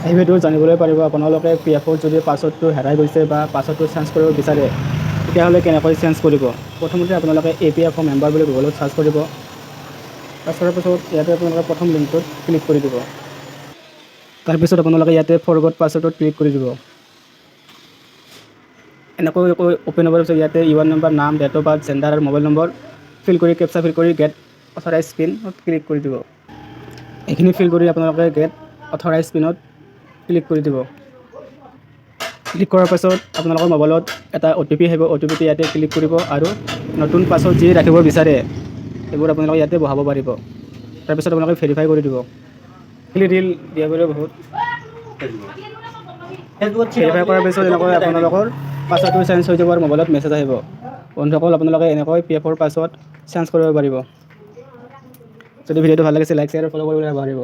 এই ভিডিঅ'ত জানিবলৈ পাৰিব আপোনালোকে PF-ৰ যদি পাছৱৰ্ডটো হেৰাই গৈছে বা পাছৱৰ্ডটো চেঞ্জ কৰিব বিচাৰে তেতিয়াহ'লে কেনেকৈ চেঞ্জ কৰিব। প্ৰথমতে আপোনালোকে APF মেম্বাৰ বুলি গুগলত চাৰ্চ কৰিব। চাৰ্চ কৰাৰ পিছত ইয়াতে আপোনালোকে প্ৰথম লিংকটোত ক্লিক কৰি দিব। তাৰপিছত আপোনালোকে ইয়াতে ফৰগট পাছৱৰ্ডত ক্লিক কৰি দিব। এনেকৈ অ'পেন হোৱাৰ পিছত ইয়াতে ইউআৰ নম্বৰ, নাম, ডেট অফ বাৰ্থ, জেণ্ডাৰ আৰু মোবাইল নম্বৰ ফিল কৰি কেপচা ফিল কৰি গেট অথৰাইজ পিনত ক্লিক কৰি দিব। এইখিনি ফিল কৰি আপোনালোকে গেট অথৰাইজ পিনত ক্লিক কৰি দিব। ক্লিক কৰাৰ পাছত আপোনালোকৰ মোবাইলত এটা OTP আহিব। OTPটো ইয়াতে ক্লিক কৰিব আৰু নতুন পাছৱৰ্ড যি ৰাখিব বিচাৰে এইবোৰ আপোনালোকে ইয়াতে বহাব পাৰিব। তাৰপিছত আপোনালোকে ভেৰিফাই কৰি দিব। ৰিল দিয়া কৰিব বহুত ভেৰিফাই কৰাৰ পিছত এনেকৈ আপোনালোকৰ পাছৱৰ্ডটো চেঞ্জ হৈ যাব আৰু মোবাইলত মেছেজ আহিব। বন্ধুসকল, আপোনালোকে এনেকৈ PF-ৰ পাছৱৰ্ড চেঞ্জ কৰিব পাৰিব। যদি ভিডিঅ'টো ভাল লাগিছে লাইক, শ্বেয়াৰ আৰু ফ'ল' কৰিবলৈ নাপাহৰিব।